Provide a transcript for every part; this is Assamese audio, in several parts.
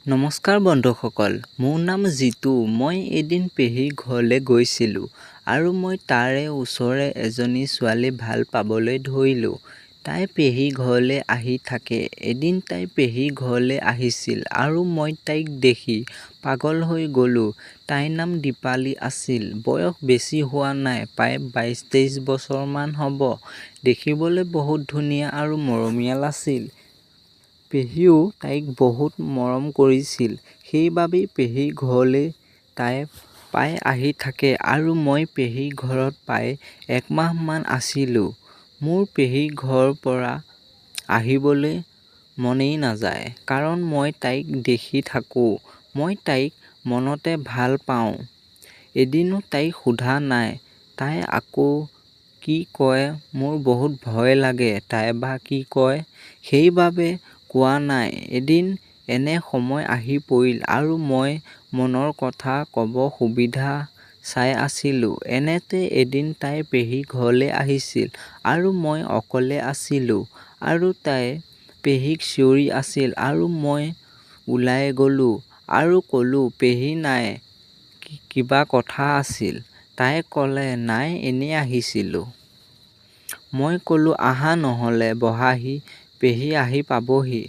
নমস্কাৰ বন্ধুসকল, মোৰ নাম জিতু। মই এদিন পেহীৰ ঘৰলৈ গৈছিলোঁ আৰু মই তাৰে ওচৰৰে এজনী ছোৱালী ভাল পাবলৈ ধৰিলোঁ। তাই পেহীৰ ঘৰলৈ আহি থাকে। এদিন তাই পেহীৰ ঘৰলৈ আহিছিল আৰু মই তাইক দেখি পাগল হৈ গ'লোঁ। তাইৰ নাম দীপালি আছিল। বয়স বেছি হোৱা নাই, প্ৰায় 22-23 বছৰমান হ'ব। দেখিবলৈ বহুত ধুনীয়া আৰু মৰমীয়াল আছিল। পেহীয়েও তাইক বহুত মৰম কৰিছিল। সেইবাবেই পেহীৰ ঘৰলৈ তাই প্ৰায় আহি থাকে আৰু মই পেহীৰ ঘৰত প্ৰায় 1 মাহমান আছিলোঁ। মোৰ পেহীৰ ঘৰৰ পৰা আহিবলৈ মনেই নাযায়, কাৰণ মই তাইক দেখি থাকোঁ। মই তাইক মনতে ভাল পাওঁ। এদিনো তাইক সোধা নাই তাই আকৌ কি কয়। মোৰ বহুত ভয় লাগে তাই বা কি কয়, সেইবাবে কোৱা নাই। এদিন এনে সময় আহি পৰিল আৰু মই মনৰ কথা ক'ব সুবিধা চাই আছিলোঁ। এনেতে এদিন তাই পেহীৰ ঘৰলৈ আহিছিল আৰু মই অকলে আছিলোঁ আৰু তাই পেহীক চিঞৰি আছিল আৰু মই ওলাই গ'লোঁ আৰু ক'লোঁ, পেহী নাই, কিবা কথা আছিল? তাই ক'লে, নাই, এনেই আহিছিলোঁ। মই ক'লোঁ, আহা নহ'লে, বহাহি, পেহী আহি পাবহি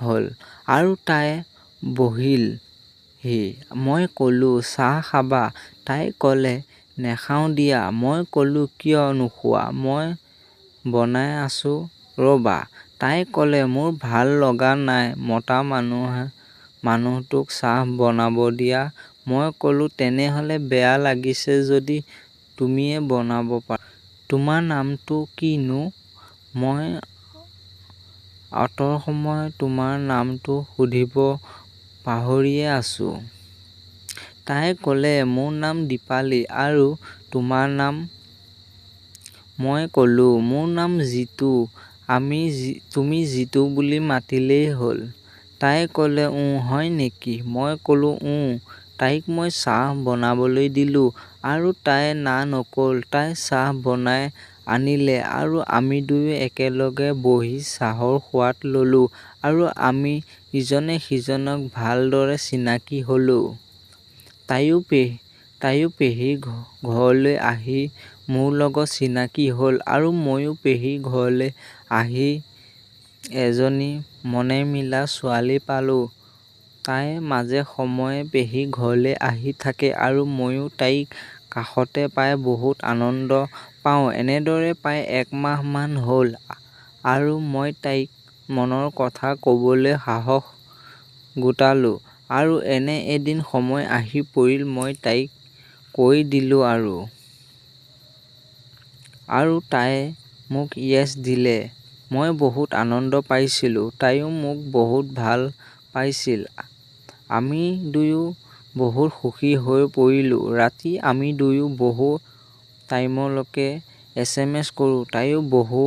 হ'ল আৰু তাই বহিলহি। মই ক'লোঁ, চাহ খাবা? তাই ক'লে, নেখাওঁ দিয়া। মই ক'লোঁ, কিয় নোখোৱা? মই বনাই আছোঁ ৰ'বা। তাই ক'লে, মোৰ ভাল লগা নাই মতা মানুহটোক চাহ বনাব দিয়া। মই ক'লোঁ, তেনেহ'লে বেয়া লাগিছে যদি তুমিয়ে বনাব পাৰা। তোমাৰ নামটো কি নো? মই অতসময় তোমাৰ নামটো সুধিব পাহৰিয়ে আছোঁ। তাই ক'লে, মোৰ নাম দীপালি আৰু তোমাৰ নাম? মই ক'লোঁ, মোৰ নাম জিতু। তুমি জিতু বুলি মাতিলেই হ'ল। তাই ক'লে, হয় নেকি? মই ক'লোঁ, তাইক মই চাহ বনাবলৈ দিলোঁ আৰু তাই না নকল। তাই চাহ বনাই আনিলে আৰু আমি দুয়ো একেলগে বহি চাহৰ সোৱাদ ল'লোঁ আৰু আমি ইজনে সিজনক ভালদৰে চিনাকি হ'লোঁ। তাইও পেহীৰ ঘৰলৈ আহি মোৰ লগত চিনাকি হ'ল আৰু ময়ো পেহীৰ ঘৰলৈ আহি এজনী মনে মিলা ছোৱালী পালোঁ। তাই মাজে সময়ে পেহীৰ ঘৰলৈ আহি থাকে আৰু ময়ো তাইক কাষতে পাই বহুত আনন্দ পাওঁ। এনেদৰে প্ৰায় 1 মাহমান হ'ল আৰু মই তাইক মনৰ কথা ক'বলৈ সাহস গোটালোঁ আৰু এনে এদিন সময় আহি পৰিল, মই তাইক কৈ দিলোঁ আৰু তাই মোক য়েছ দিলে। মই বহুত আনন্দ পাইছিলোঁ। তাইও মোক বহুত ভাল পাইছিল। আমি দুয়ো বহুত সুখী হৈ পৰিলোঁ। ৰাতি আমি দুয়ো বহু টাইমলৈকে SMS কৰোঁ। তাইও বহু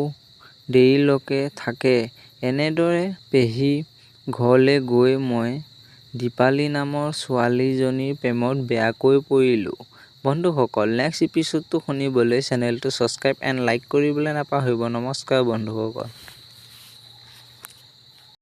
দেৰিলৈকে থাকে। এনেদৰে পেহীৰ ঘৰলৈ গৈ মই দীপালি নামৰ ছোৱালীজনীৰ প্ৰেমত বেয়াকৈ পৰিলোঁ। বন্ধুসকল, নেক্সট এপিছডটো শুনিবলৈ চেনেলটো ছাবস্ক্ৰাইব এণ্ড লাইক কৰিবলৈ নাপাহৰিব। নমস্কাৰ বন্ধুসকল।